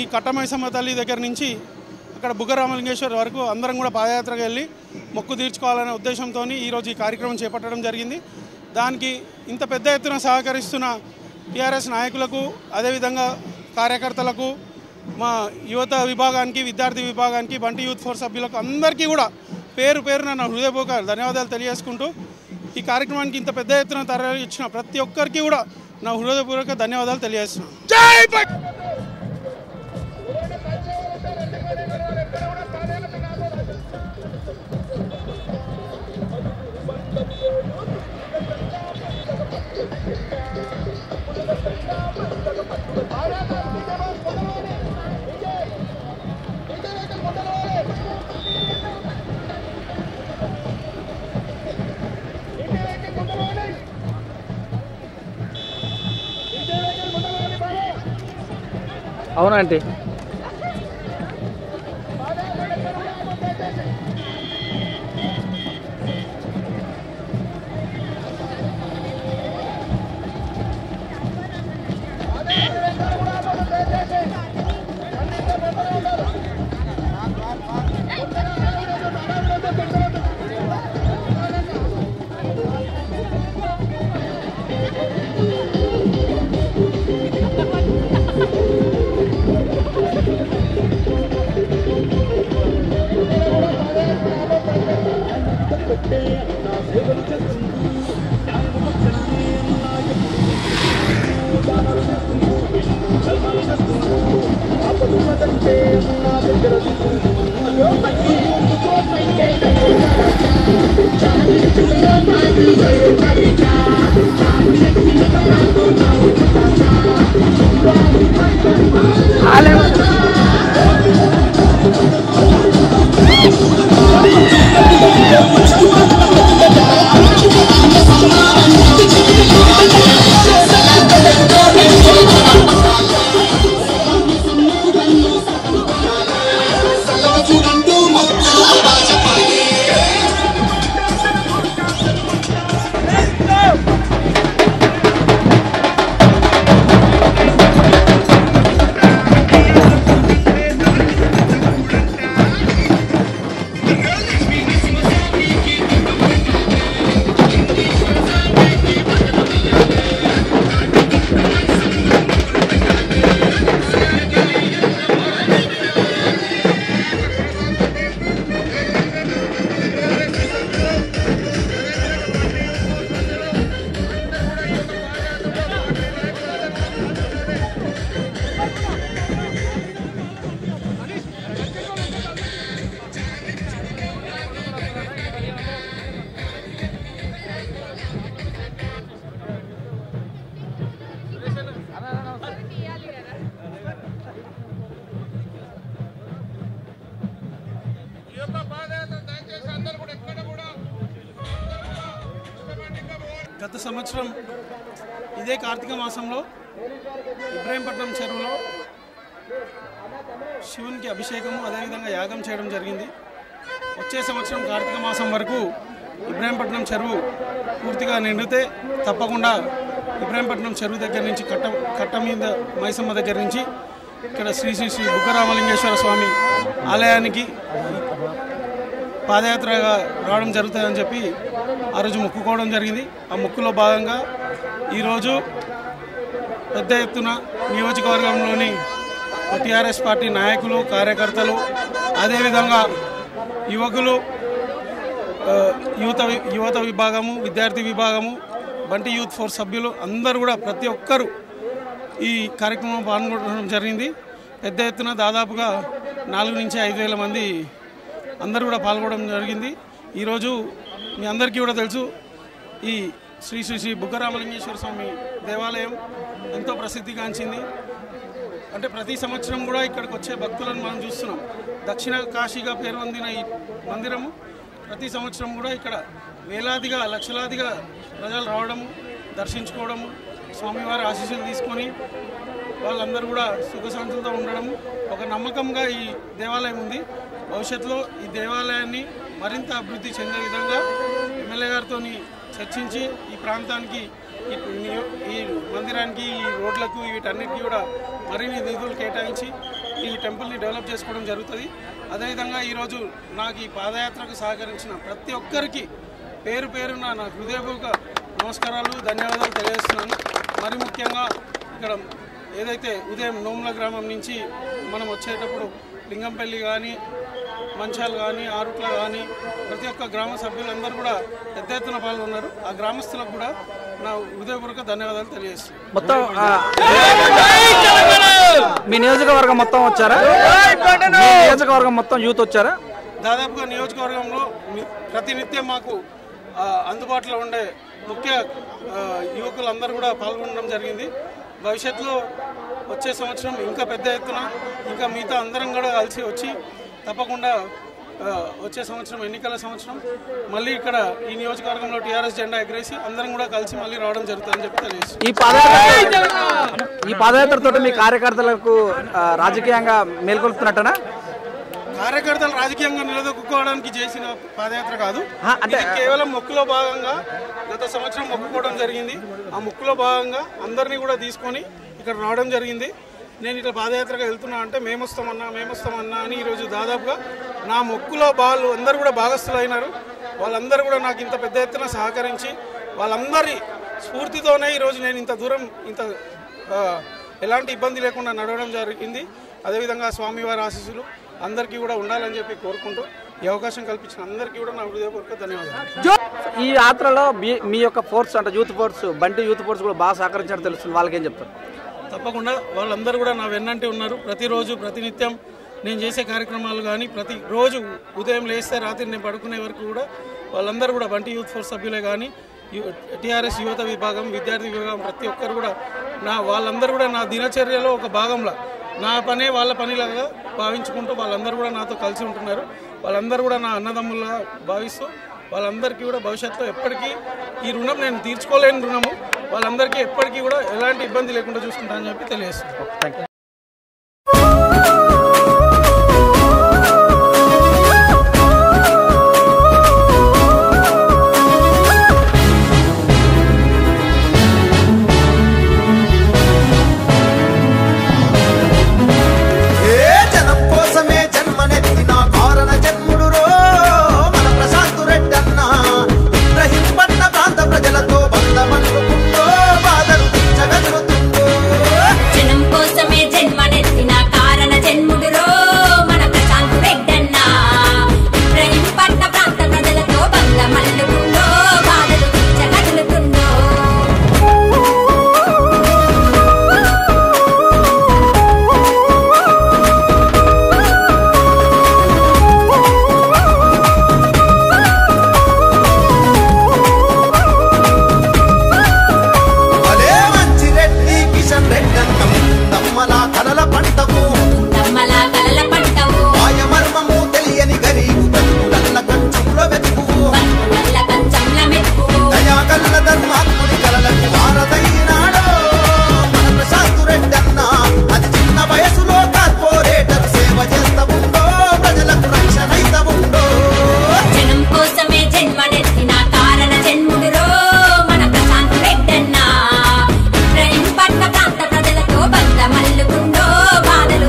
ఈ కట్టమైసమ్మ తల్లి దగ్గర నుంచి అక్కడ బుగ్గ రామలింగేశ్వర్ వరకు అందరం కూడా పాదయాత్రకు వెళ్ళి మొక్కు తీర్చుకోవాలనే ఉద్దేశంతో ఈరోజు ఈ కార్యక్రమం చేపట్టడం జరిగింది. దానికి ఇంత పెద్ద ఎత్తున సహకరిస్తున్న టీఆర్ఎస్ నాయకులకు, అదేవిధంగా కార్యకర్తలకు, మా యువత విభాగానికి, విద్యార్థి విభాగానికి, బంటి యూత్ ఫోర్స్ సభ్యులకు అందరికీ కూడా పేరు పేరున నా హృదయపూర్వక ధన్యవాదాలు తెలియజేసుకుంటూ ఈ కార్యక్రమానికి ఇంత పెద్ద ఎత్తున తరలి ఇచ్చిన ప్రతి ఒక్కరికి కూడా నా హృదయపూర్వక ధన్యవాదాలు తెలియజేస్తున్నాను. జై అవునా ఆంటీ? గత సంవత్సరం ఇదే కార్తీక మాసంలో ఇబ్రాహీంపట్నం చెరువులో శివునికి అభిషేకము, అదేవిధంగా యాగం చేయడం జరిగింది. వచ్చే సంవత్సరం కార్తీక మాసం వరకు ఇబ్రాహీంపట్నం చెరువు పూర్తిగా నిండితే తప్పకుండా ఇబ్రాహీంపట్నం చెరువు దగ్గర నుంచి కట్ట మీద మైసమ్మ దగ్గర నుంచి ఇక్కడ శ్రీ శ్రీ శ్రీ బుగ్గ రామలింగేశ్వర స్వామి ఆలయానికి పాదయాత్రగా రావడం జరుగుతుందని చెప్పి ఆ రోజు మొక్కుకోవడం జరిగింది. ఆ మొక్కులో భాగంగా ఈరోజు పెద్ద ఎత్తున నియోజకవర్గంలోని టీఆర్ఎస్ పార్టీ నాయకులు, కార్యకర్తలు, అదేవిధంగా యువకులు, యువత విభాగము, విద్యార్థి విభాగము, బంటి యూత్ ఫోర్స్ సభ్యులు అందరూ కూడా ప్రతి ఒక్కరూ ఈ కార్యక్రమం పాల్గొనడం జరిగింది. పెద్ద ఎత్తున దాదాపుగా 4 నుంచి 5,000 మంది అందరూ కూడా పాల్గొనడం జరిగింది. ఈరోజు మీ అందరికీ కూడా తెలుసు, ఈ శ్రీ శ్రీ శ్రీ బుగ్గ రామలింగేశ్వర స్వామి దేవాలయం ఎంతో ప్రసిద్ధిగాంచింది. అంటే ప్రతి సంవత్సరం కూడా ఇక్కడికి వచ్చే భక్తులను మనం చూస్తున్నాం. దక్షిణ కాశీగా పేరు పొందిన ఈ మందిరము ప్రతి సంవత్సరం కూడా ఇక్కడ వేలాదిగా, లక్షలాదిగా ప్రజలు రావడము, దర్శించుకోవడము, స్వామివారి ఆశీస్సులు తీసుకొని వాళ్ళందరూ కూడా సుఖశాంతులతో ఉండడము ఒక నమ్మకంగా ఈ దేవాలయం ఉంది. భవిష్యత్తులో ఈ దేవాలయాన్ని మరింత అభివృద్ధి చెందే విధంగా ఎమ్మెల్యే గారితో చర్చించి ఈ ప్రాంతానికి, ఈ మందిరానికి, ఈ రోడ్లకు, వీటన్నిటికీ కూడా మరిన్ని నిధులు కేటాయించి ఈ టెంపుల్ని డెవలప్ చేసుకోవడం జరుగుతుంది. అదేవిధంగా ఈరోజు నాకు ఈ పాదయాత్రకు సహకరించిన ప్రతి ఒక్కరికి పేరు పేరున నా హృదయపూర్వక నమస్కారాలు, ధన్యవాదాలు తెలియజేస్తున్నాను. మరి ముఖ్యంగా ఇక్కడ ఏదైతే ఉదయం నోముల గ్రామం నుంచి మనం వచ్చేటప్పుడు లింగంపల్లి కానీ, మంచాలు కానీ, ఆరుట్ల కానీ ప్రతి ఒక్క గ్రామ సభ్యులందరూ కూడా పెద్ద ఎత్తున పాల్గొన్నారు. ఆ గ్రామస్తులకు కూడా నా హృదయపూర్వక ధన్యవాదాలు తెలియజేస్తున్నాను. మొత్తం మీ నియోజకవర్గం మొత్తం వచ్చారా? నియోజకవర్గం మొత్తం యూత్ వచ్చారా? దాదాపుగా నియోజకవర్గంలో ప్రతినిత్యం మాకు అందుబాటులో ఉండే ముఖ్య యువకులందరూ కూడా పాల్గొనడం జరిగింది. భవిష్యత్తులో వచ్చే సంవత్సరం ఇంకా పెద్ద ఎత్తున ఇంకా మిగతా అందరం కూడా కలిసి వచ్చి తప్పకుండా వచ్చే సంవత్సరం ఎన్నికల సంవత్సరం మళ్ళీ ఇక్కడ ఈ నియోజకవర్గంలో టీఆర్ఎస్ జెండా ఎగరేసి అందరం కూడా కలిసి మళ్ళీ రావడం జరుగుతుందని చెప్పి తెలియజేస్తాం. ఈ పాదయాత్రతో మీ కార్యకర్తలకు రాజకీయంగా మేల్కొల్పుతున్నట్టనా? కార్యకర్తలు రాజకీయంగా నిలదొక్కుకోవడానికి చేసిన పాదయాత్ర కాదు, ఇది కేవలం మొక్కులో భాగంగా గత సంవత్సరం మొక్కుకోవడం జరిగింది. ఆ మొక్కులో భాగంగా అందరినీ కూడా తీసుకొని ఇక్కడ రావడం జరిగింది. నేను ఇట్లా పాదయాత్రగా వెళ్తున్నా అంటే మేమొస్తామన్నా అని ఈరోజు దాదాపుగా నా మొక్కులో వాళ్ళు అందరూ కూడా భాగస్థులు అయినారు. వాళ్ళందరూ కూడా నాకు ఇంత పెద్ద ఎత్తున సహకరించి వాళ్ళందరి స్ఫూర్తితోనే ఈరోజు నేను ఇంత దూరం ఎలాంటి ఇబ్బంది లేకుండా నడవడం జరిగింది. అదేవిధంగా స్వామివారి ఆశీస్సులు అందరికీ కూడా ఉండాలని చెప్పి కోరుకుంటూ ఈ అవకాశం కల్పించిన అందరికీ కూడా నా హృదయపూర్వక ధన్యవాదాలు. ఈ యాత్రలో మీ యొక్క ఫోర్స్ అంటే youth force, Bunty youth force కూడా బాగా సహకరించినట్టు తెలుస్తుంది. వాళ్ళకేం చెప్తారు? తప్పకుండా వాళ్ళందరూ కూడా నా వెన్నంటి ఉన్నారు. ప్రతిరోజు ప్రతినిత్యం నేను చేసే కార్యక్రమాలు కానీ ప్రతిరోజు ఉదయం లేస్తే రాత్రి నేను పడుకునే వరకు కూడా వాళ్ళందరూ కూడా బంటి యూత్ ఫోర్స్ సభ్యులే కానీ టీఆర్ఎస్ యువత విభాగం, విద్యార్థి విభాగం ప్రతి ఒక్కరు కూడా వాళ్ళందరూ కూడా నా దినచర్యలో ఒక భాగంలో నా పనే వాళ్ళ పనిలాగా భావించుకుంటూ వాళ్ళందరూ కూడా నాతో కలిసి ఉంటున్నారు. వాళ్ళందరూ కూడా నా అన్నదమ్ముల్లా భావిస్తూ వాళ్ళందరికీ కూడా భవిష్యత్తులో ఎప్పటికీ ఈ రుణం నేను తీర్చుకోలేని రుణము, వాళ్ళందరికీ ఎప్పటికీ కూడా ఎలాంటి ఇబ్బంది లేకుండా చూసుకుంటానని చెప్పి తెలియజేస్తున్నాను. మల్లుకుండో బాధలు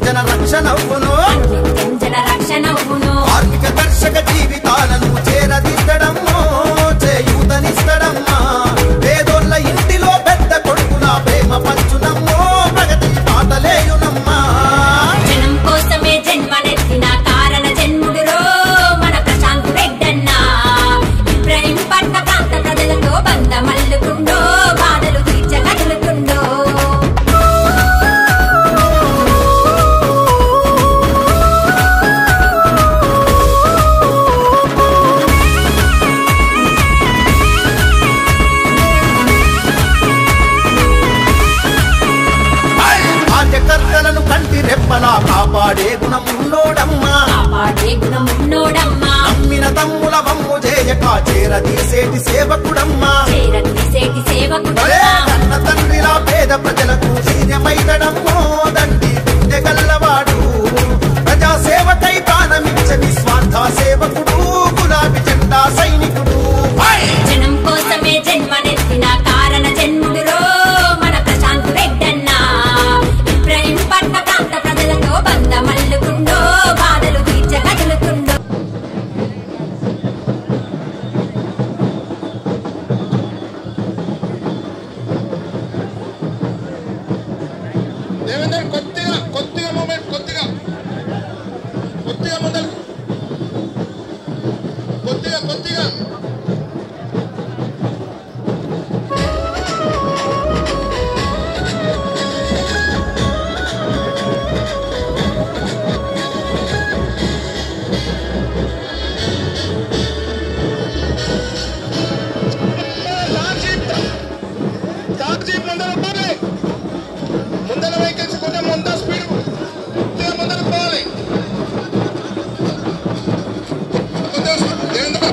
జన రక్షణవును కార్మిక దర్శక జీవితాలను చేరదిద్దడమ్మో చేయూతనిస్తడమ్మా పేదోళ్ళ ఇంటిలో పెద్ద కొడుకుల ప్రేమ పంచునమ్మో ప్రగతి పాటలేయునమ్మా జనం కోసమే జన్మనెత్తిన కారణ జన్ముడురో మన ప్రశాంత్ రెడ్డన్నా ఇబ్రహీంపట్న ప్రాంత ప్రజలతో బంధమల్లుకుండో బాధలు తీర్చగలుగుతుండో కార్యకర్తలను కంటి రెప్పలా కాపాడే గుణమున్నోడమ్మా నమ్మిన తమ్ముల వమ్ము చేయక చేరదీసేటి సేవకుడమ్మా కన్న తండ్రిలా పేద ప్రజలకు సీన్యమైనడమ్మో దండి గుండె గల్లవాడు ప్రజాసేవకై ప్రాణమిచ్చ నిస్వార్థ సేవకుడు గులాబీ జెండా సైనికుడు జనం కోసమే జన్మనెత్తిన కారణ జన్ముడురో మన ప్రశాంత్ రెడ్డన్నా ఇబ్రహీంపట్న ప్రాంత ప్రజలతో బంధమల్లుకుండో బాధలు తీర్చగలుగుతుండో దేవేందర్ కొద్దిగా మూమెంట్ కొద్దిగా ముందర కొద్దిగా ముందర వెహికల్స్ కొంచెం ముందర స్పీడ్ ముందర పోవాలి దేవేంద్ర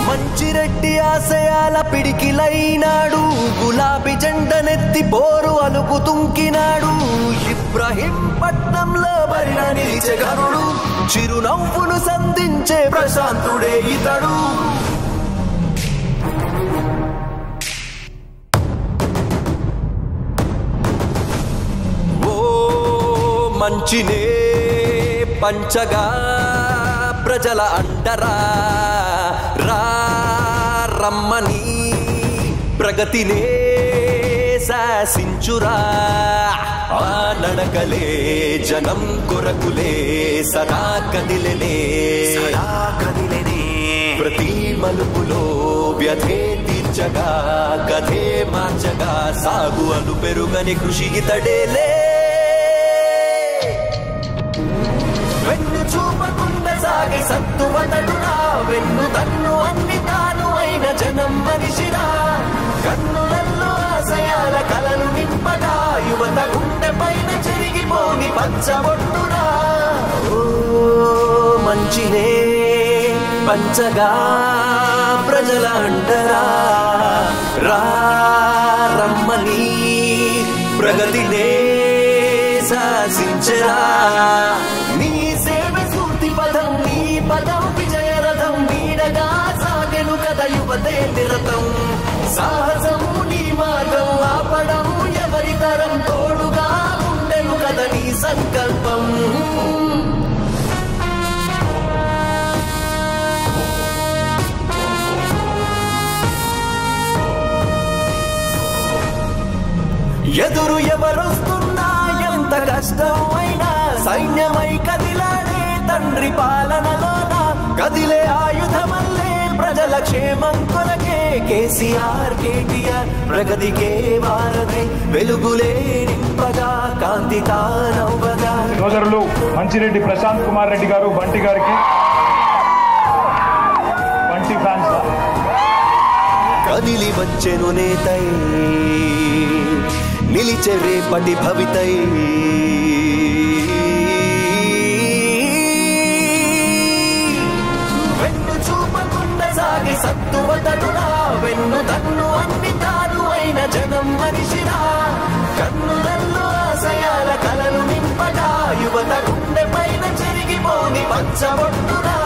మంచిరెడ్డి ఆశయాల పిడికిలైనాడు, గులాబీ జెండనెత్తి పోరు అలుపు తుంకినాడు. ఇబ్రహీంపట్నంలో బరిన నిలిచే గరుడు, చిరునవ్వును సంధించే ప్రశాంతుడే ఇతడు. ఓ మంచినే పంచగా ప్రజల అండరా రా రమ్మని, ప్రగతినే శాసించురా. ఆ నడకలే జనం కొరకులే సదా కదిలెనే, ప్రతి మలుపులో వ్యధే తీర్చగా కథే మార్చగా సాగు అను పెరుగని కృషి ఇతడేలే. వెన్ను చూపకుండా సాగి సత్తువతడురా, వెన్ను తన్ను అన్ని తాను అయిన జనం మనిషిరా. కన్నులల్లో ఆశయాల పంచబొట్టురా ఓ మంచినే పంచగా ప్రజల అంటరా రా రమ్మని ప్రగతినే శాసించరా నీ సేవ స్ఫూర్తి పదం నీ పదం విజయ రథం నీడగా సాగెను కథ యువతే నిరతం సాహసం నీ మార్గం ఆపడం ఎవరి తరం తోడుగా ఉండెను కథ నీ సంకల్పం ఎదురు ఎవరొస్తున్నా ఎంత కష్టమైనా సైన్యమై కదిలాడే తండ్రి పాలనలోన కదిలే ఆయుధమల్లే ప్రజల క్షేమం కొరకే కేసీఆర్ కేటీఆర్ ప్రగతికే వారధై వెలుగులే నింపగా కాంతి తానవ్వగా సోదరులు మంచిరెడ్డి ప్రశాంత్ కుమార్ రెడ్డి గారు బంటి గారికి బంటి ఫ్యాన్స్ కదిలి వచ్చెను నేతై నిలిచే రేపటి భవితై వెన్ను చూపకుండా సాగి సత్తువతడురా వెన్ను తన్ను అన్ని తాను అయిన జనం మనిషిరా కన్నులల్లో ఆశయాల కలలు నింపగా యువత గుండె పైన చెరిగిపోని పంచబొట్టురా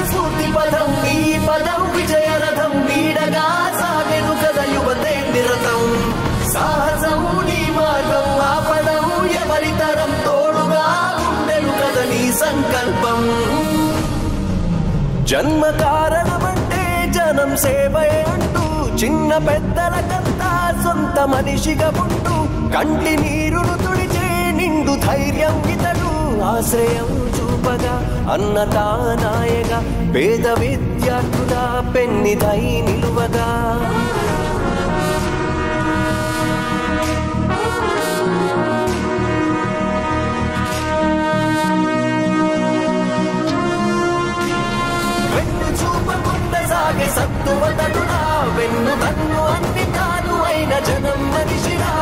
స్ఫూర్తి పదం నీ పదం విజయ రథం నీడగా సాగెను కథ యువతే నిరతం సాహసం నీ మార్గం ఆపడం ఎవరి తరం తోడుగా ఉండెను కథ నీ సంకల్పం జన్మ కారణమంటే జనం సేవే అంటూ చిన్న పెద్దలకంతా సొంత మనిషిగా ఉంటూ కంటి నీరును తుడిచే నిండు ధైర్యం ఇతడు ఆశ్రయం చూపగా అన్నదానాయగా పేద విద్యార్థుల పెన్నిదై నిలువగా వెన్ను చూపకుండా సాగే సత్తువతడురా వెన్ను తన్ను అన్ని తాను అయిన జనం మనిషిరా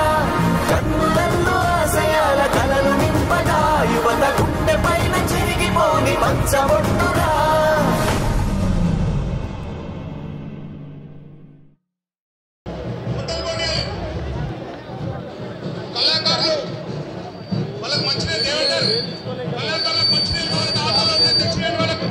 కన్నులల్లో ఆశయాల కలలు నింపగా యువత గుండె పైన చెరిగిపోని పంచబొట్టురా కళాకారులు వాళ్ళకి మంచిగా దేవుడారు కళాకారులకు మంచిగా వాళ్ళకి ఆటలు తెచ్చిన వాళ్ళకు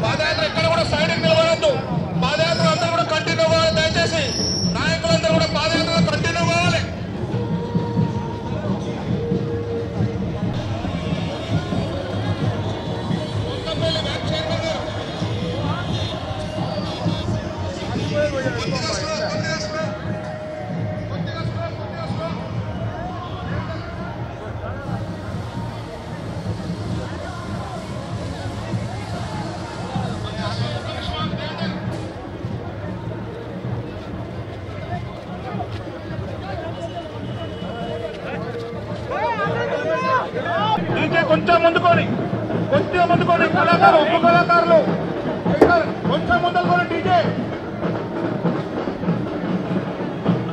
పాదయాత్ర ఎక్కడ కూడా సైడ్ నిలబడద్దు పాదయాత్ర అందరూ కూడా కంటిన్యూ కావాలి దయచేసి నాయకులందరూ కూడా పాదయాత్ర కంటిన్యూ కావాలి కొంచెం ముందుకొని కళాకారులు ఉప కళాకారులు కొంచెం ముందుకొని డీజే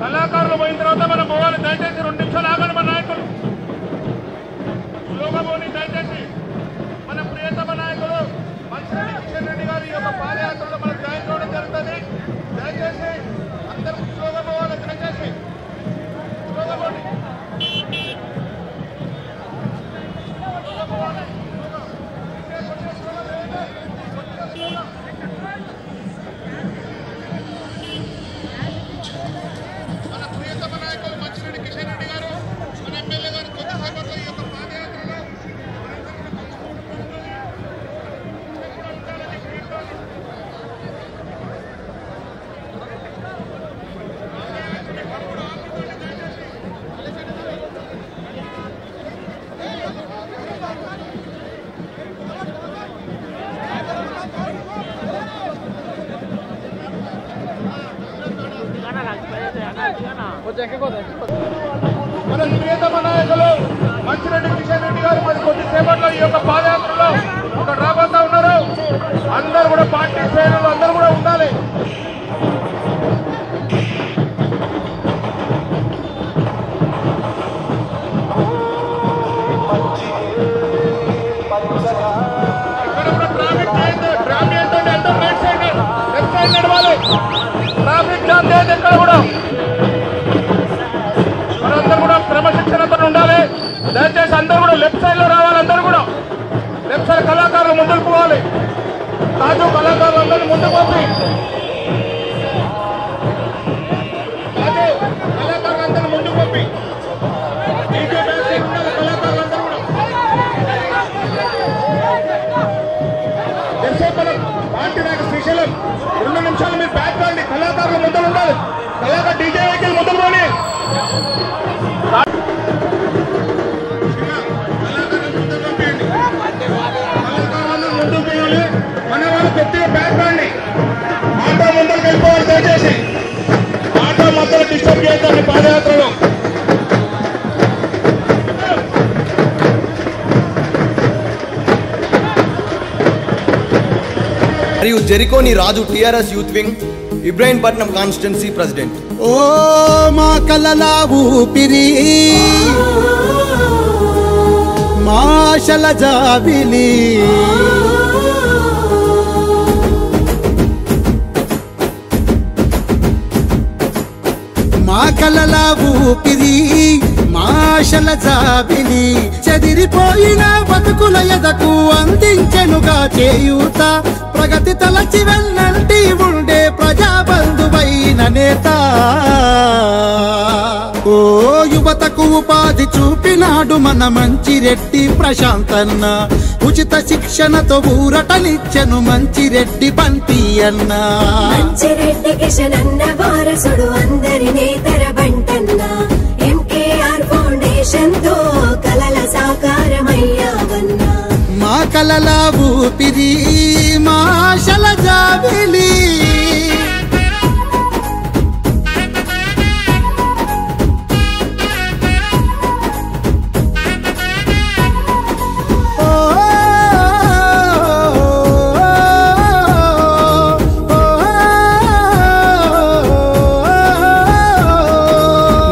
కళాకారులు పోయిన తర్వాత మనం పోవాలి దయచేసి 2 నిమిషాలు ఆగండి మన నాయకులు స్లోగా పోని దయచేసి మన ప్రియతమ నాయకులు మంచిరెడ్డి కిషన్ రెడ్డి గారి యొక్క పాదయాత్రలో మనం జాయిన్ కావడం జరుగుతుంది దయచేసి అందరూ స్లోగా పోవాలి దయచేసి స్లోగా పోండి మన ప్రియతమ నాయకులు మంచిరెడ్డి కిషన్ రెడ్డి గారు మన ప్రియతమ నాయకులు మంచిరెడ్డి కిషన్ రెడ్డి గారు మరి కొద్దిసేపట్లో ఈ యొక్క పాదయాత్రలో ఇక్కడ రాబోతా ఉన్నారు. అందరూ కూడా పార్టీ శ్రేణులు అందరూ కూడా ఉండాలి. ట్రాఫిక్ జామ్ లేదు ఎక్కడ కూడా. మనందరూ కూడా క్రమశిక్షణతో ఉండాలి. దయచేసి అందరూ కూడా లెఫ్ట్ సైడ్ లో రావాలి. అందరూ కూడా లెఫ్ట్ సైడ్ కళాకారులు ముందుకు పోవాలి. కాజు కళాకారులు అందరూ ముందుకు పోయి కళాకారులు అందరూ ముందుకు పోయి కళాకారులు అందరూ కూడా పార్టీ నాకు శ్రీశైలం 2 నిమిషాలు మీరు బ్యాక్ రండి. కళాకారులు ముందు ఉండాలి. కళాకారు డీజే వెహికల్ ముందుకు పోని. కళాకారులందరూ ముందుకు పోవాలి. మన వాళ్ళు కొద్దిగా బ్యాక్ రండి. ఆటో ముందరికి వెళ్ళిపోవాలి. దయచేసి ఆటో మొత్తం డిస్టర్బ్ చేద్దాం పాదయాత్రలో. మరియు Jerikoni Raju TRS youth wing Ibrahimpatnam constituency president. ఓ మా కలలా ఊపిరి మాషల జాబిలి మా కలలా ఊపిరి మాషల జాబిలి చెదిరిపోయిన బతుకుల ఎదకు అందించెనుగా చేయూత ప్రగతి తలచి వెళ్ళంటి ఉండే ప్రజాబంధువైన నేత. ఓ యువతకు ఉపాధి చూపినాడు మన మంచిరెడ్డి ప్రశాంతన్న. ఉచిత శిక్షణతో ఊరటనిచ్చెను మంచిరెడ్డి బంటి అన్న. మంచిరెడ్డి కిషన్ అన్న వారసుడు అందరినీ తరబంటన్న. ఎంకేఆర్ ఫౌండేషన్ తో కలల సాకారమయ్యావన్నా. మా కలల ఊపిరి మాషల జాబిలి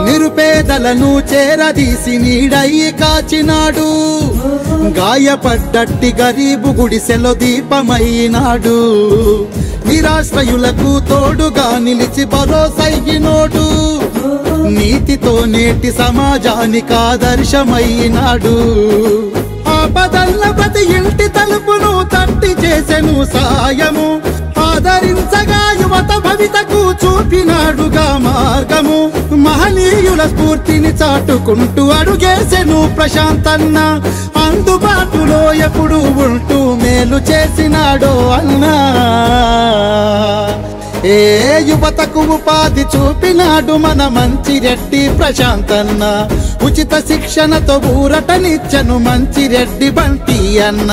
నిరుపేదలను చేరదీసి నీడయి కాచినాడు. గాయపడ్డట్టి గరీబు గుడిసెలో దీపమైనాడు. నిరాశ్రయులకు తోడుగా నిలిచి భరోసైనోడు. నీతితో నేటి సమాజానికి ఆదర్శమైనాడు. ఆపదల్ల ప్రతి ఇంటి తలుపును తట్టి చేసెను సాయము. ఆదరించగా యువత భవితకు చూపినాడుగా మార్గము. మహనీయుల స్ఫూర్తిని చాటుకుంటూ అడుగేసెను ప్రశాంతన్న. అందుబాటులో ఎప్పుడు ఉంటూ మేలు చేసినాడో అన్నా. ఏ యువతకు ఉపాధి చూపినాడు మన మంచిరెడ్డి ప్రశాంతన్న. ఉచిత శిక్షణతో ఊరటనిచ్చెను మంచిరెడ్డి బంటి అన్న.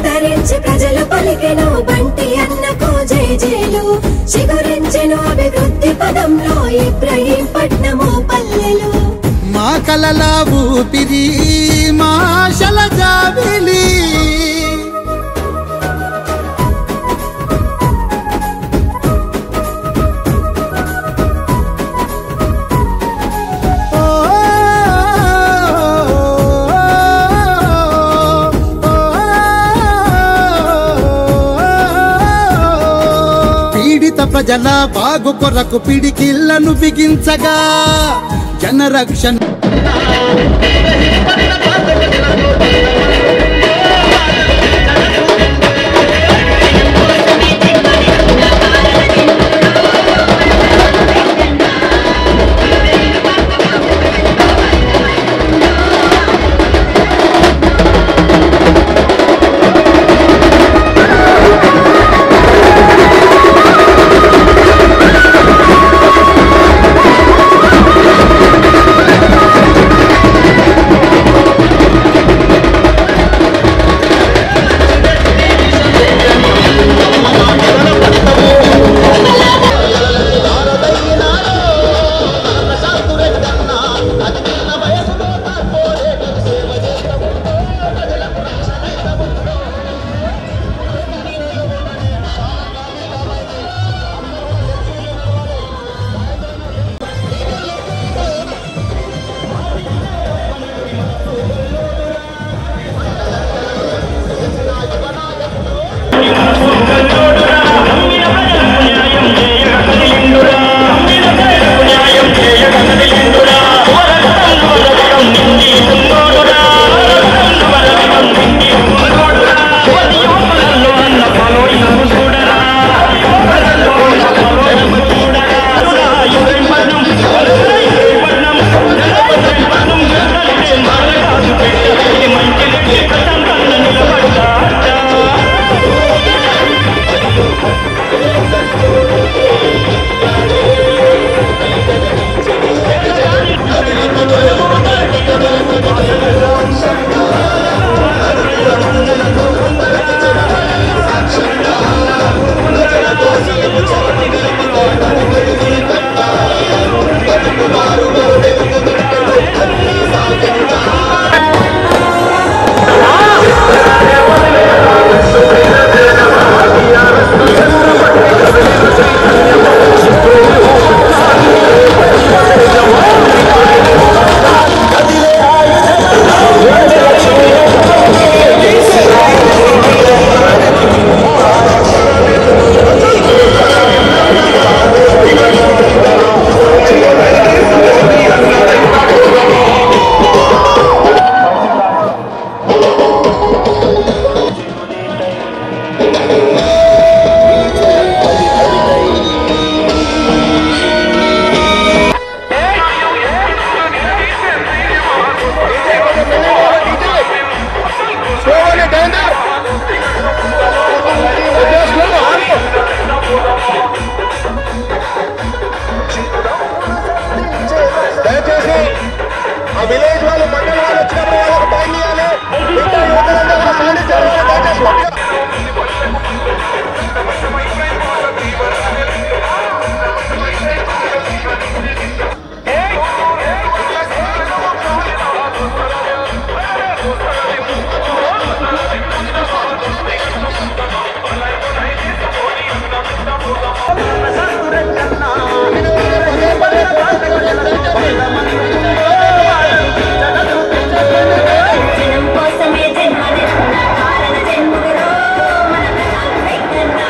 ధరించి ప్రజలు పలికెను బంటి అన్నకు జయజేలు. చిగురించెను అభివృద్ధి పదంలో ఇబ్రాహీంపట్నము పల్లెలు. మా కలల ఊపిరి మాషల జాబిలి ప్రజల బాగు కొరకు పిడికిళ్లను బిగించగా జనరక్షణ జనం కోసమే జన్మనెత్తిన కారణ జన్ముడురో మన ప్రశాంత్ రెడ్డన్న.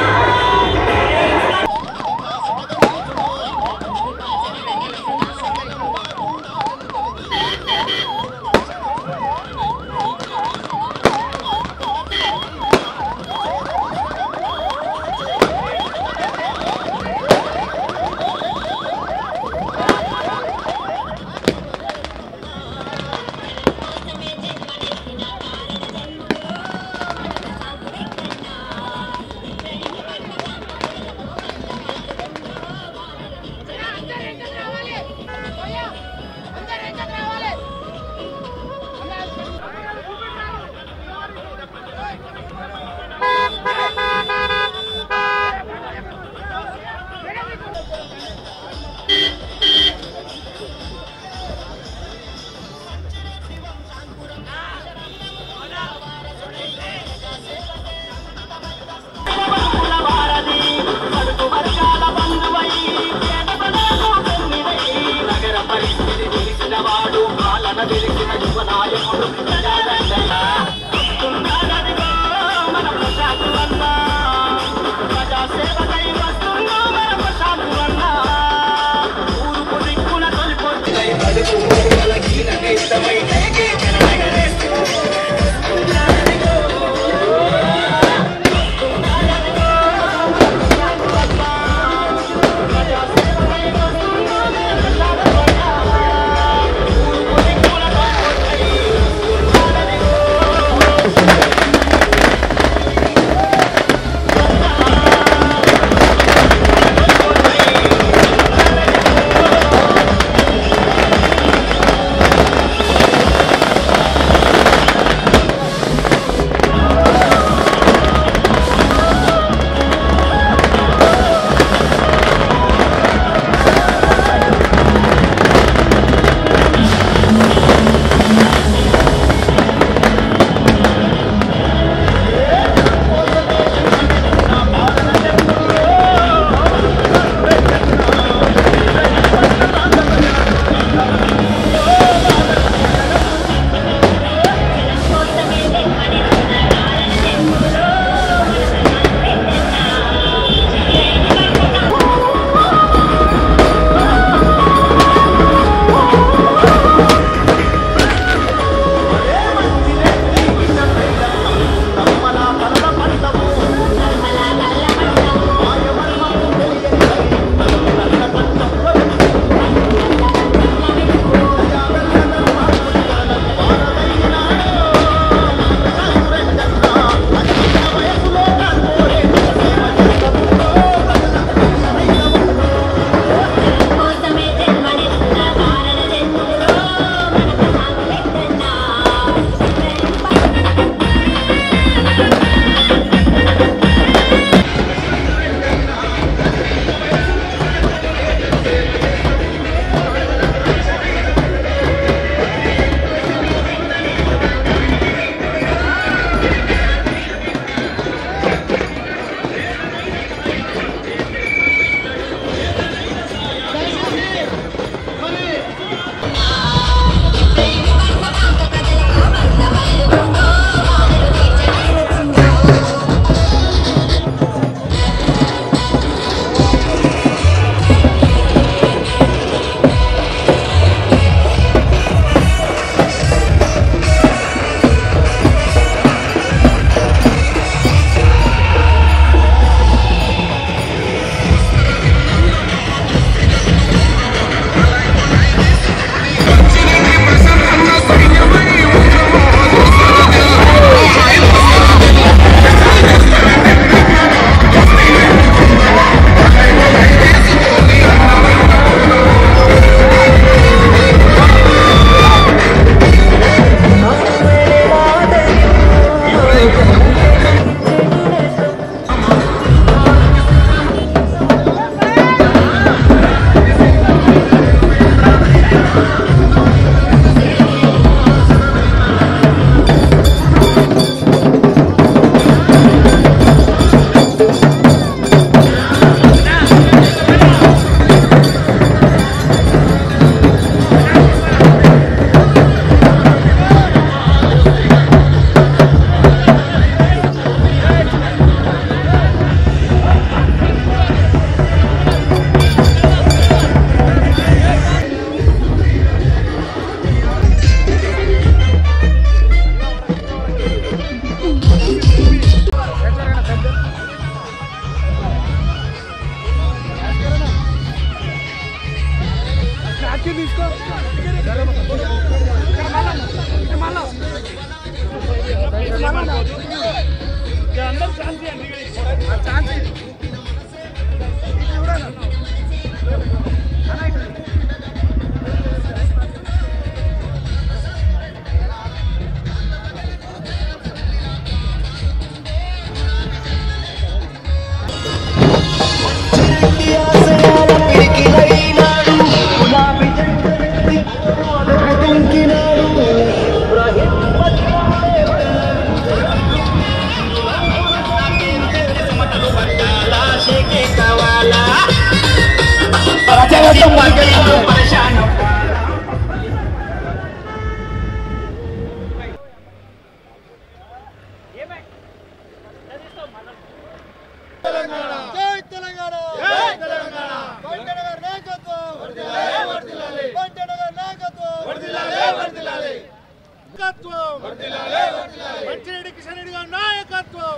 మంచిరెడ్డి కిషన్ రెడ్డి గారి నాయకత్వం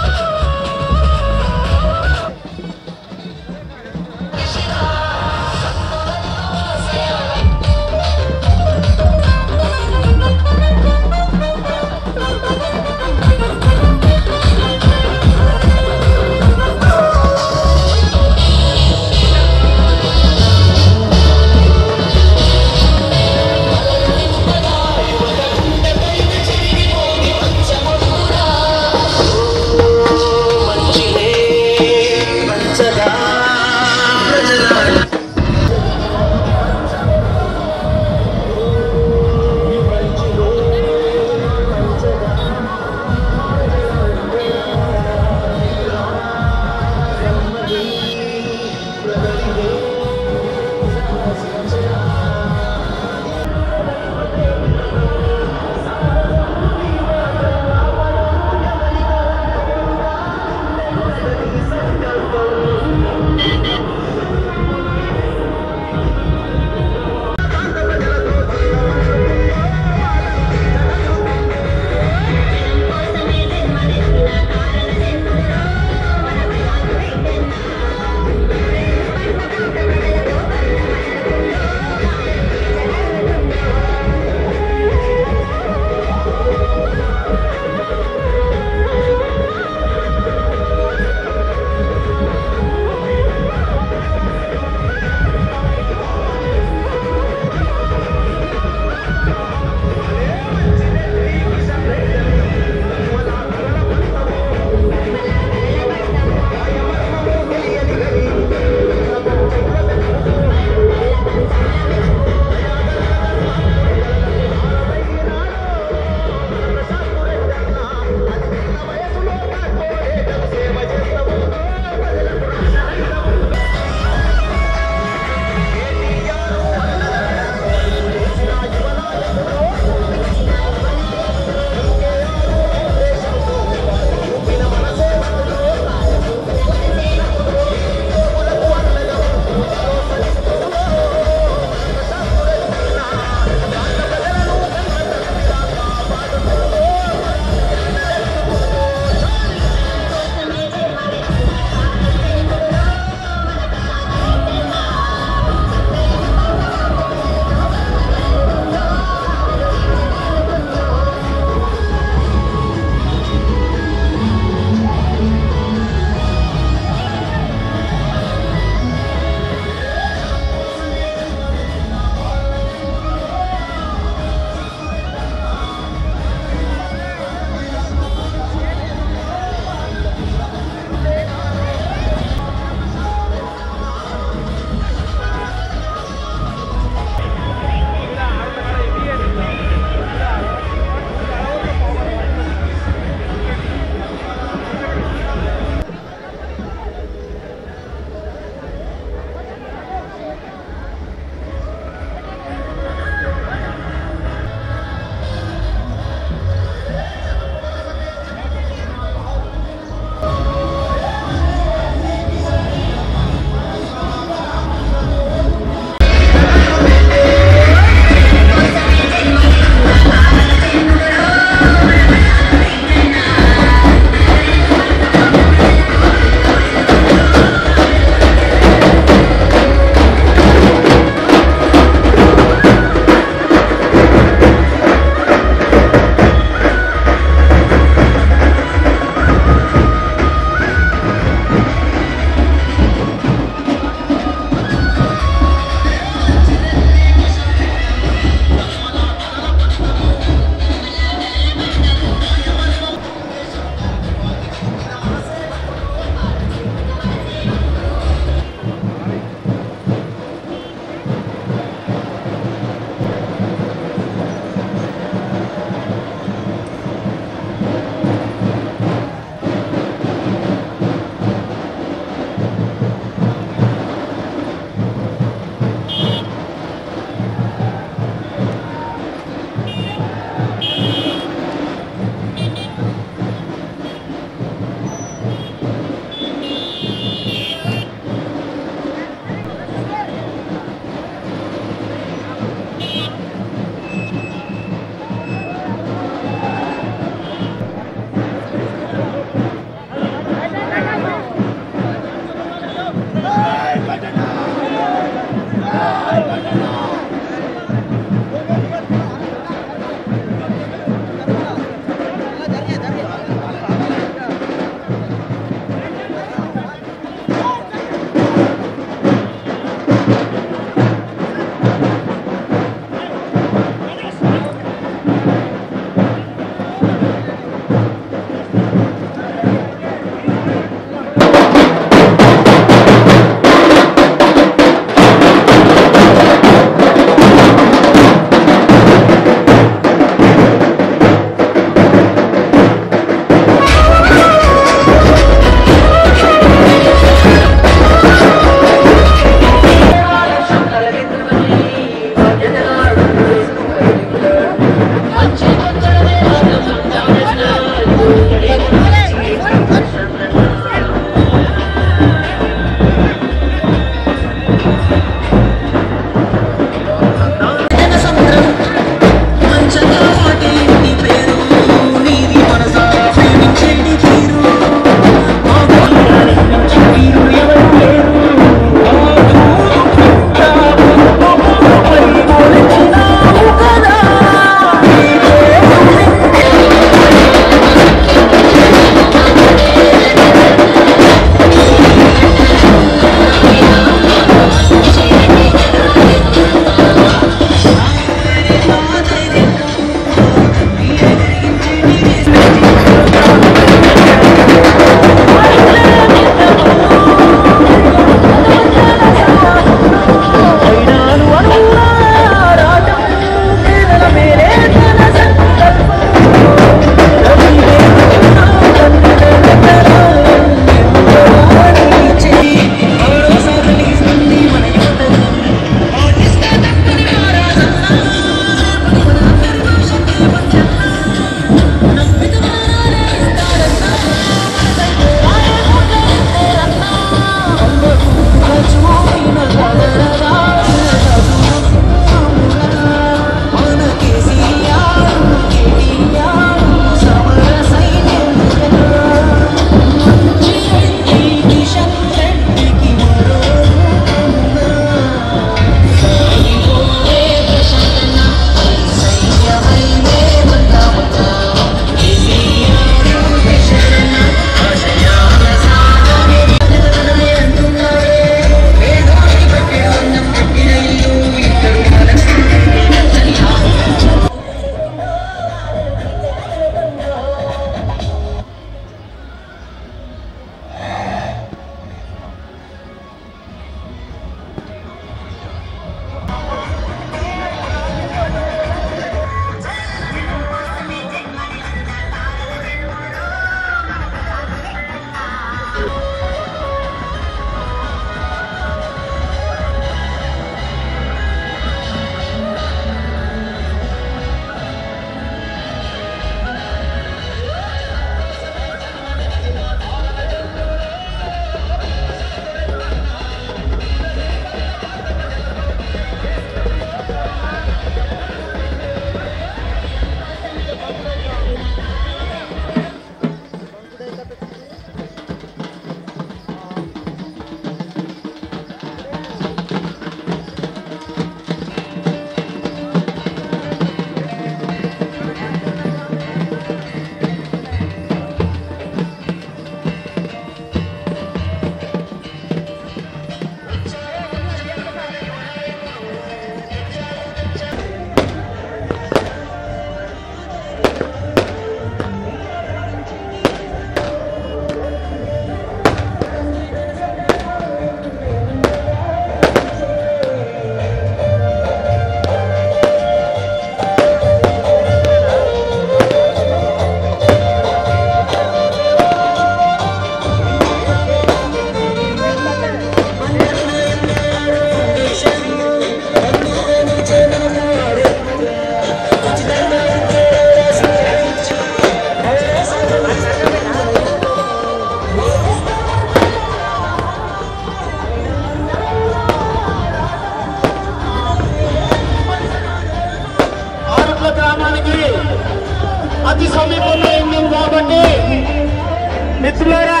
మిత్రులారా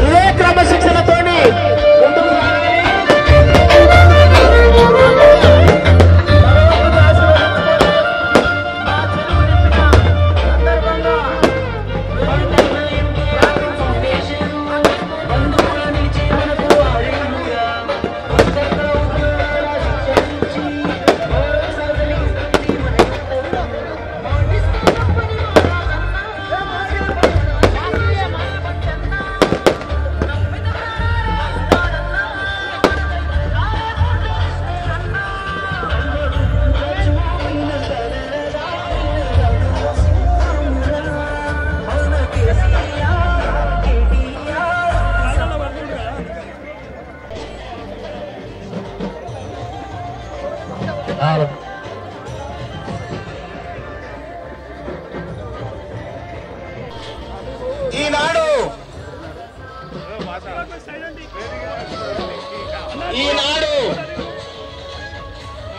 ఇదే క్రమశిక్షణతోని ముందుకు ఈనాడు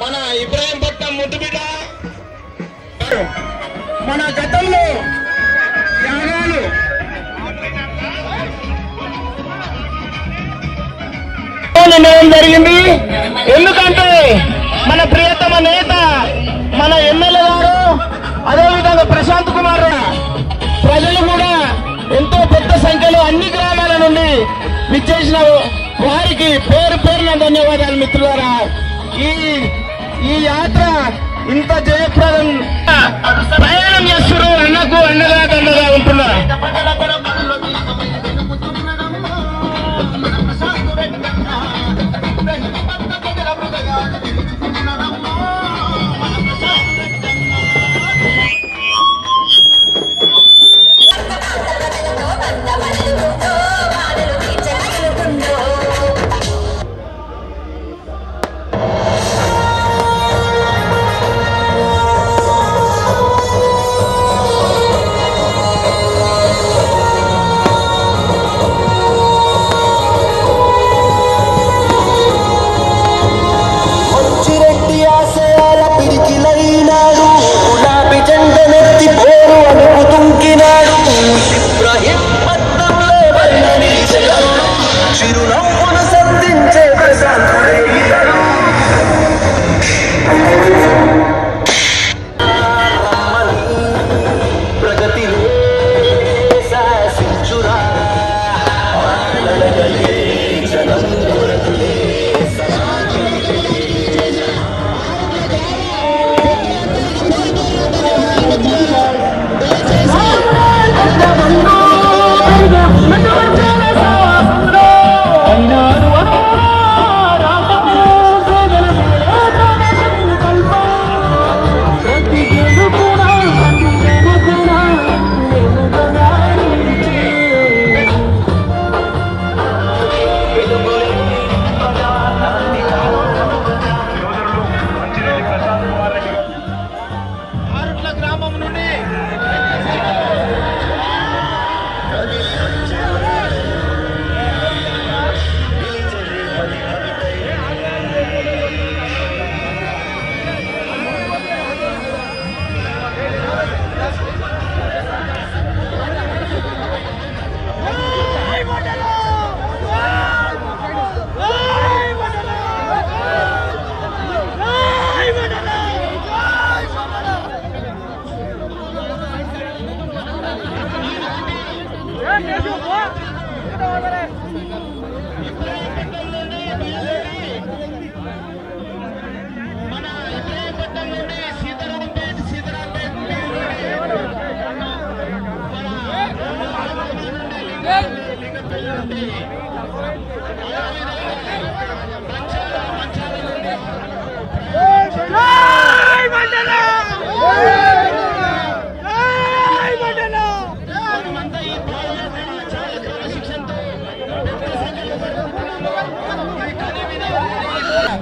మన ఇబ్రాహీంపట్నం ముద్దుబిడ్డ మన గతంలో త్యాగాలు నిర్ణయం జరిగింది. ఎందుకంటే మన ప్రియతమ నేత మన ఎమ్మెల్యే గారు అదేవిధంగా ప్రశాంత్ కుమార్ ప్రజలు కూడా ఎంతో పెద్ద సంఖ్యలో అన్ని గ్రామాల నుండి విచ్చేసిన వారికి పేరు పేరున ధన్యవాదాలు మిత్రులారా. ఈ యాత్ర ఇంత జయప్రదం ప్రయాణం చేస్తున్నారు. అన్నకు అండగా ఉంటున్నారు.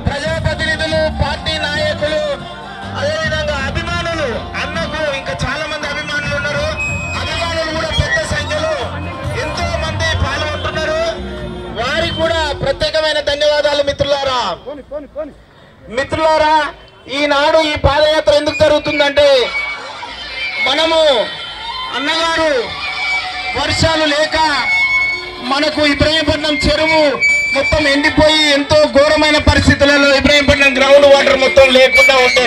ప్రజాప్రతినిధులు, పార్టీ నాయకులు, అదేవిధంగా అభిమానులు, అన్నకు ఇంకా చాలా మంది అభిమానులు ఉన్నారు. అభిమానులు కూడా పెద్ద సంఖ్యలో ఎంతో మంది పాల్గొంటున్నారు. వారికి కూడా ప్రత్యేకమైన ధన్యవాదాలు మిత్రులారా. మిత్రులారా, ఈనాడు ఈ పాదయాత్ర ఎందుకు జరుగుతుందంటే మనము అన్నగారు వర్షాలు లేక మనకు ఇబ్రహీంపట్నం చెరువు మొత్తం ఎండిపోయి ఎంతో ఘోరమైన పరిస్థితులలో ఇబ్రహీంపట్నం గ్రౌండ్ వాటర్ మొత్తం లేకుండా ఉండే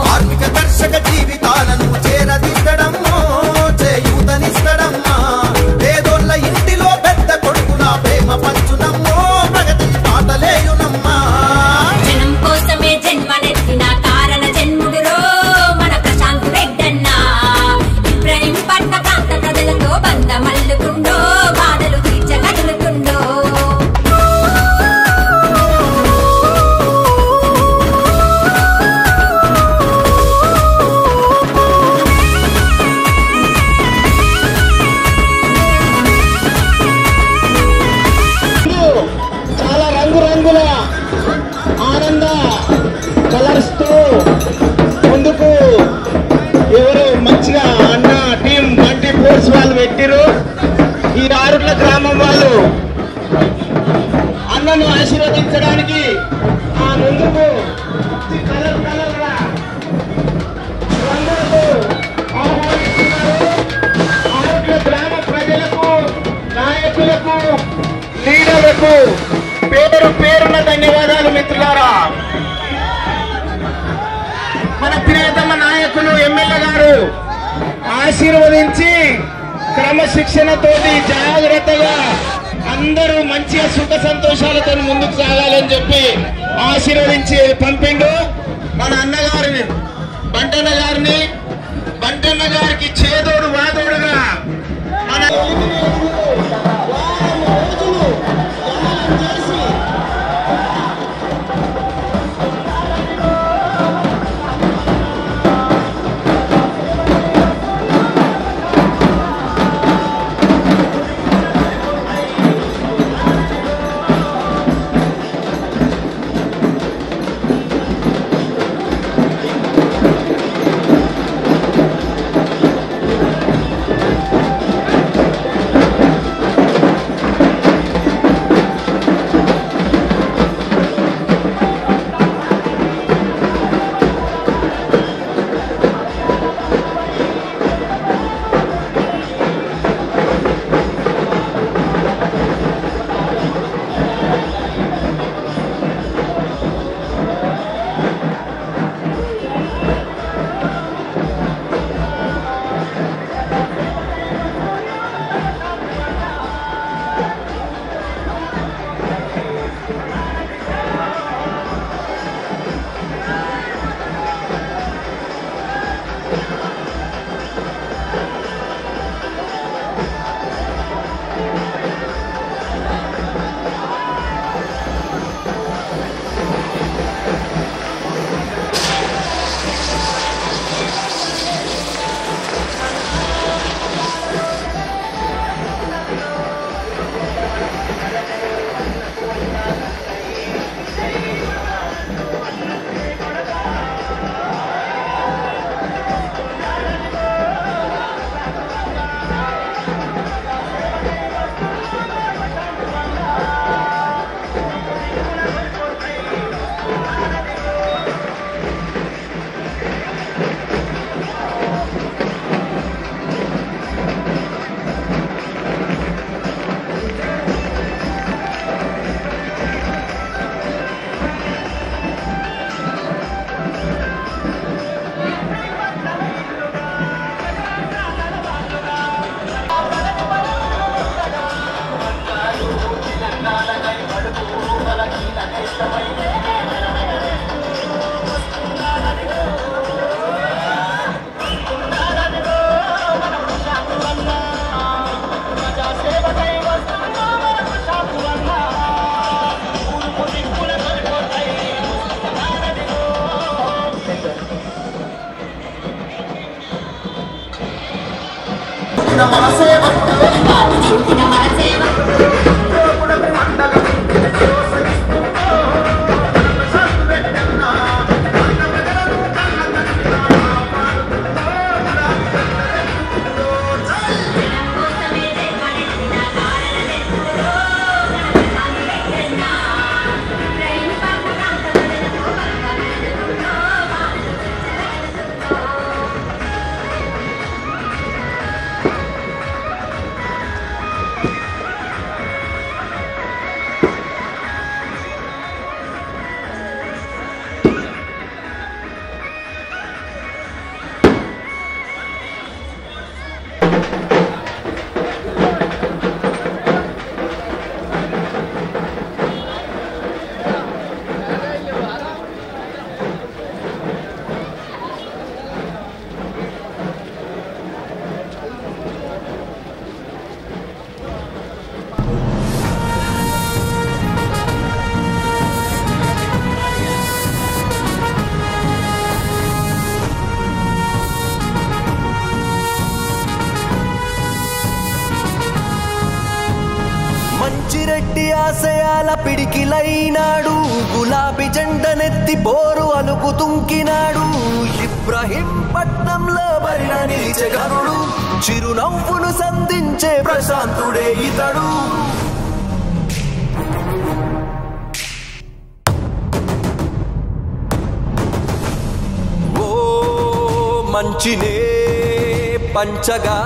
కార్మిక కర్షక జీవితాలను చేరదీద్దడమ్మో చేయూతనిస్తడమ్మా పేదోళ్ళ ఇంటిలో పెద్ద కొడుకుల ప్రేమ పంచునమ్మో ప్రగతి పాటలేయునమ్మా జనం కోసమే జన్మనెత్తిన కారణ జన్ముడురో మన ప్రశాంత్ రెడ్డన్నా ఇబ్రహీంపట్న ప్రాంత ప్రజలతో బంధమల్లుకుండో బాధలు తీర్చగలుగుతుండో చాలా రంగురంగుల ఆనంద కలర్స్ తో ముందుకు ఎవరు మంచిగా అన్న టీం బంటి ఫోర్స్ వాళ్ళు పెట్టిరు. ఈ ఆరుట్ల గ్రామం వాళ్ళు అన్నను ఆశీర్వదించడానికి ఆ ముందుకు కలర్ కలర్ రంగులతో ఆహ్వానిస్తున్నారు. ఆరుట్ల గ్రామ ప్రజలకు, నాయకులకు, లీడర్లకు పేరు పేరున ధన్యవాదాలు మిత్రులారా. మన ప్రియతమ నాయకులు ఎమ్మెల్యే గారు ఆశీర్వదించి క్రమశిక్షణతోటి జాగ్రత్తగా అందరూ మంచిగా సుఖ సంతోషాలతో ముందుకు సాగాలని చెప్పి ఆశీర్వదించి పంపిండు మన అన్నగారిని బంటన్న గారికి చేదోడు వాదోడుగా మన మంచిరెడ్డి ఆశయాల పిడికిలైనాడు, గులాబీ జెండనెత్తి పోరు అలుకు తుంకినాడు. ఇబ్రహీంపట్నంలో బరిన నిలిచే గనుడు, చిరునవ్వును సంధించే ప్రశాంతుడే ఇతడు. ఓ మంచినే పంచగా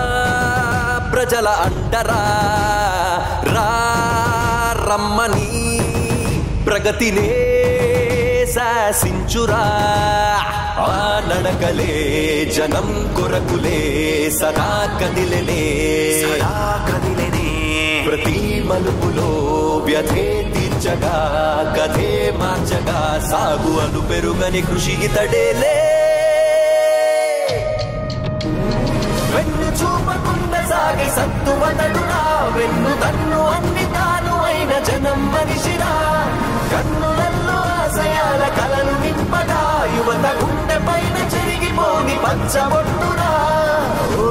ప్రజల అండరా రమ్మని, ప్రగతినే శాసించురా ఆ నడకలే జనం కొరకులే సదా కదిలెనే ప్రతి మలుపులో వ్యధే తీర్చగా కథే మార్చగా సాగు అను పెరుగని కృషికి తడేలే వెన్ను చూపకుండా సాగే సత్తువతడురా వెన్ను తన్ను అన్ని తాను అయిన జనం మనిషిరా కన్నులల్లో ఆశయాల కలలు నింపగా యువత గుండె పైన చెరిగిపోని పంచబొట్టురా ఓ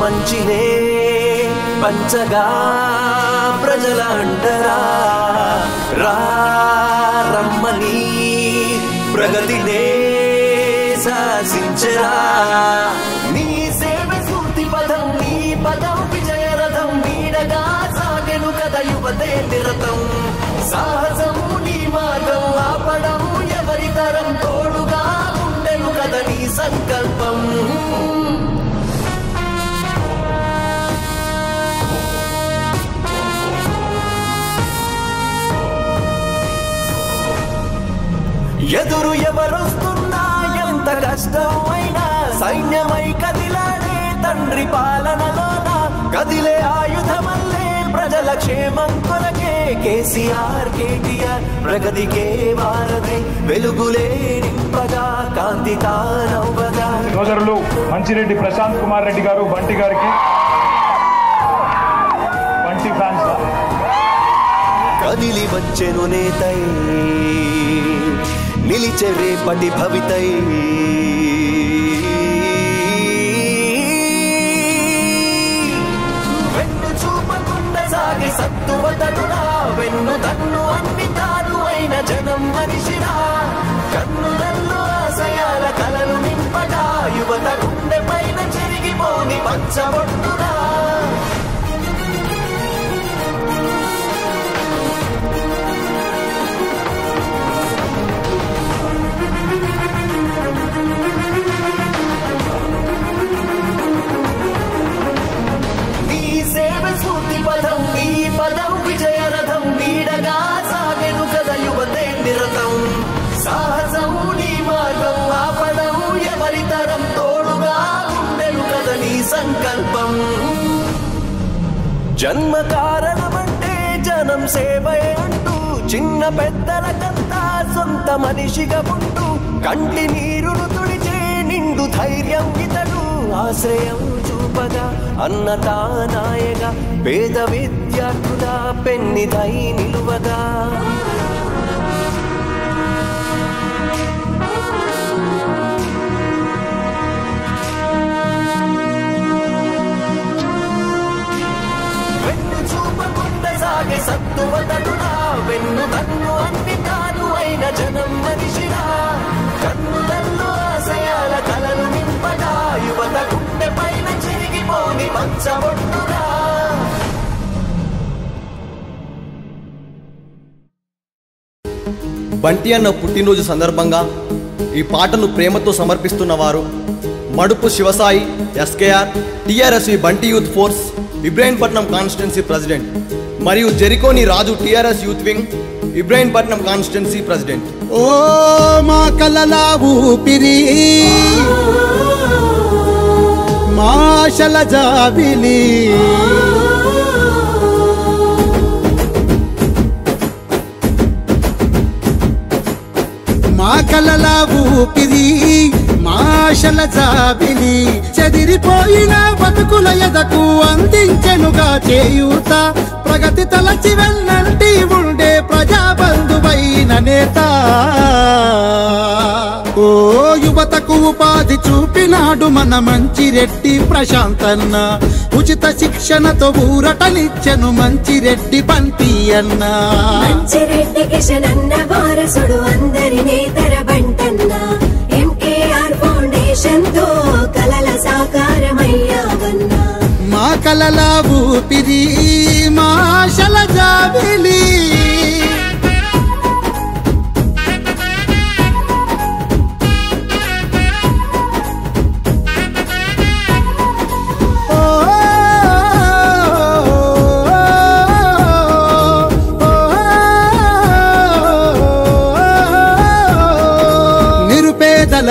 మంచినే పంచగా ప్రజల అంటరా రా రమ్మని ప్రగతినే శాసించరా నీ సేవ స్ఫూర్తి పదం నీ పదం విజయరథం నీడగా సాగెను కథ యువతే నిరతం సాహసం నీ మార్గం ఆపడం ఎవరి తరం తోడుగా ఉండెను కథ నీ సంకల్పం ఎదురు ఎవరొస్తున్నా ఎంత కష్టమైనా సైన్యమై కదిలాడే తండ్రి పాలనలోన కదిలే ఆయుధమల్లే ప్రజల క్షేమం కొరకే కేసీఆర్ కేటీఆర్ ప్రగతికే వారధి వెలుగులే నింపగా కాంతి తానవ్వగా సోదరులు మంచిరెడ్డి ప్రశాంత్ కుమార్ రెడ్డి గారు బంటి గారికి బంటి ఫ్యాన్స్ కదిలి వచ్చెను నేతై నిలిచే రేపటి భవితై వెన్ను చూపకుండా సాగే సత్తువతడురా వెన్ను తన్ను అన్ని తాను అయిన జనం మనిషిరా కన్నులల్లో ఆశయాల కలలు నింపగా యువత గుండె పైన చెరిగిపోని పంచబొట్టురా పదం నీ పదం విజయరథం నీడగా సాగెను కథ యువతే నిరతం సాహసం నీ మార్గం ఆపడం ఎవరి తరం తోడుగా ఉండెను కథ నీ సంకల్పం జన్మ కారణమంటే జనం సేవే అంటూ చిన్న పెద్దలకంతా సొంత మనిషిగా ఉంటూ కంటి నీరును తుడిచే నిండు ధైర్యం ఇతడు ఆశ్రయం చూపగా అన్నదానాయగా పేద విద్యార్థుల పెన్నిదై నిలువగా వెన్ను చూపకుండా సాగే సత్తువతడురా వెన్ను తన్ను అన్ని తాను అయిన జనం మనిషిరా కన్నులల్లో ఆశయాల కలలు నింపగా యువత గుండె పైన చెరిగిపోని పంచబొట్టురా బంటి అన్న పుట్టినరోజు సందర్భంగా ఈ పాటను ప్రేమతో సమర్పిస్తున్న వారు Madupu Sivasai SKR TRS Bunty youth force Ibrahimpatnam constituency president మరియు Jerikoni Raju TRS youth wing Ibrahimpatnam constituency president. ఓ మా కలలా ఊపిరి మాషల జాబిలి మా కలలా ఊపిరి మాషల జాబిలి చెదిరిపోయిన బతుకుల ఎదకు అందించెనుగా చేయూత ప్రగతి తలచి వెన్నంటి ఉండే ప్రజాబంధువైన నేత ఓ యువతకు ఉపాధి చూపినాడు మన మంచిరెడ్డి ప్రశాంతన్న ఉచిత శిక్షణతో ఊరటనిచ్చెను మంచిరెడ్డి బంటి అన్న మంచిరెడ్డి కిషనన్న వారసుడు అందరి నేతర బంటన్న ఎంకేఆర్ ఫౌండేషన్ తో కలల సాకారమయ్యావన్న మా కలల ఊపిరి మాషల జాబిలి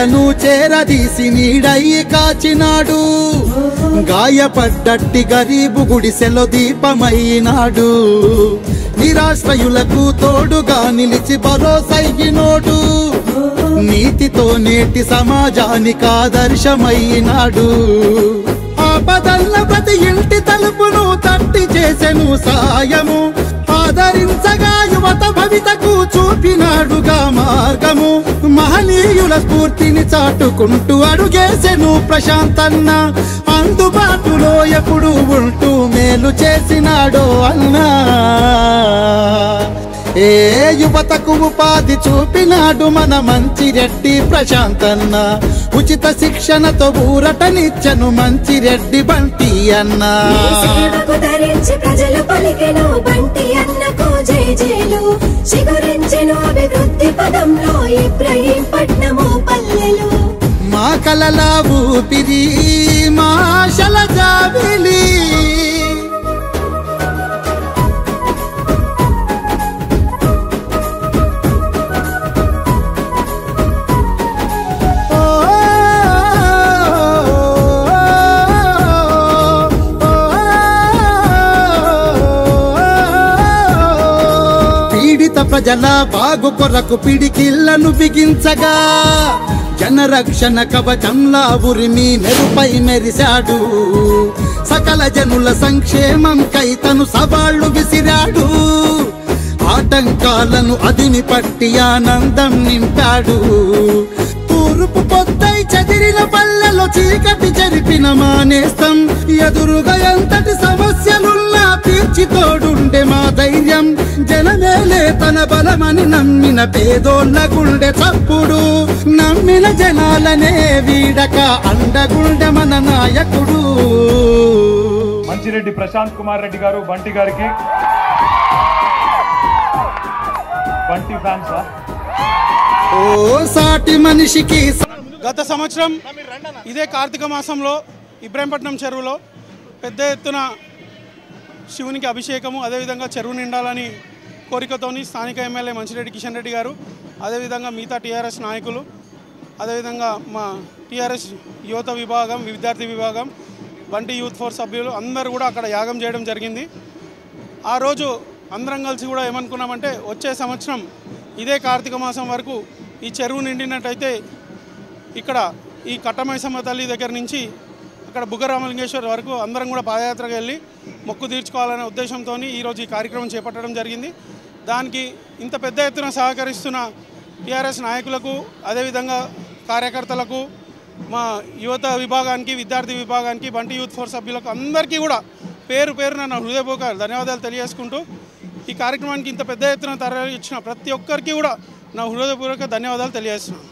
కలలను చేరదీసి నీడయి కాచినాడు గాయపడ్డట్టి గరీబు గుడిసెలో దీపమైనాడు నిరాశ్రయులకు తోడుగా నిలిచి భరోసయ్యినోడు నీతితో నేటి సమాజానికి ఆదర్శమైనాడు ఆపదల్ల ప్రతి ఇంటి తలుపును తట్టి చేసెను సాయము ఆదరించగా యువత భవితకు చూపినాడుగా మార్గము మహనీయుల స్ఫూర్తిని చాటుకుంటూ అడుగేసెను ప్రశాంతన్న అందుబాటులో ఎప్పుడు ఉంటూ మేలు చేసినాడో అన్నా ఏ యువతకు ఉపాధి చూపినాడు మన మంచిరెడ్డి ప్రశాంతన్న ఉచిత శిక్షణతో ఊరటనిచ్చను మంచిరెడ్డి బంటి అన్న ధరించి ప్రజలు పలికెను బంటి అన్నకు జై జైలు చిగురించెను అభివృద్ధి పదంలో ఇబ్రహీంపట్నము పల్లెలు మా కలల ఊపిరి మా ఆశల జాబిలి ప్రజల బాగు కొరకు పిడికిళ్లను బిగించగా జనరక్షణ కవచంలా ఉరిమి మెరుపై మెరిశాడు సకల జనుల సంక్షేమంకై తను సవాళ్లు విసిరాడు ఆటంకాలను అదిమి పట్టి ఆనందం నింపాడు తూర్పు పొద్దై చెదిరిన పల్లెలో చీకటి జరిపిన మానేస్తం ఎదురుగా ఎంతటి సమస్యలున్నా తీర్చి తోడుండే మా ధైర్యం జనమేలే తన బలమని నమ్మిన పేదోళ్ళ గుండె చప్పుడు నమ్మిన జనాలనే వీడక అండగుండె మన నాయకుడు మంచిరెడ్డి ప్రశాంత్ కుమార్ రెడ్డి గారు బంటి గారికి బంటి ఫ్యాన్సా ఓ సాటి మనిషికి గత సంవత్సరం ఇదే కార్తీక మాసంలో ఇబ్రాహీంపట్నం చెరువులో పెద్ద ఎత్తున శివునికి అభిషేకము అదేవిధంగా చెరువు నిండాలని కోరికతోని స్థానిక ఎమ్మెల్యే మంచిరెడ్డి కిషన్ రెడ్డి గారు అదేవిధంగా మిగతా టీఆర్ఎస్ నాయకులు అదేవిధంగా మా టీఆర్ఎస్ యువత విభాగం విద్యార్థి విభాగం బంటి యూత్ ఫోర్స్ సభ్యులు అందరూ కూడా అక్కడ యాగం చేయడం జరిగింది ఆ రోజు అందరం కలిసి కూడా ఏమనుకున్నామంటే వచ్చే సంవత్సరం ఇదే కార్తీక మాసం వరకు ఈ చెరువు నిండినట్టయితే ఇక్కడ ఈ కట్టమైసమ్మ తల్లి దగ్గర నుంచి అక్కడ బుగ్గరామలింగేశ్వర్ వరకు అందరం కూడా పాదయాత్రకు వెళ్ళి మొక్కు తీర్చుకోవాలనే ఉద్దేశంతో ఈరోజు ఈ కార్యక్రమం చేపట్టడం జరిగింది దానికి ఇంత పెద్ద ఎత్తున సహకరిస్తున్న టీఆర్ఎస్ నాయకులకు అదేవిధంగా కార్యకర్తలకు మా యువత విభాగానికి విద్యార్థి విభాగానికి బంటి యూత్ ఫోర్స్ సభ్యులకు అందరికీ కూడా పేరు పేరున నా హృదయపూర్వక ధన్యవాదాలు తెలియజేసుకుంటూ ఈ కార్యక్రమానికి ఇంత పెద్ద ఎత్తున తరలి ఇచ్చిన ప్రతి ఒక్కరికి కూడా నా హృదయపూర్వక ధన్యవాదాలు తెలియజేస్తున్నాను.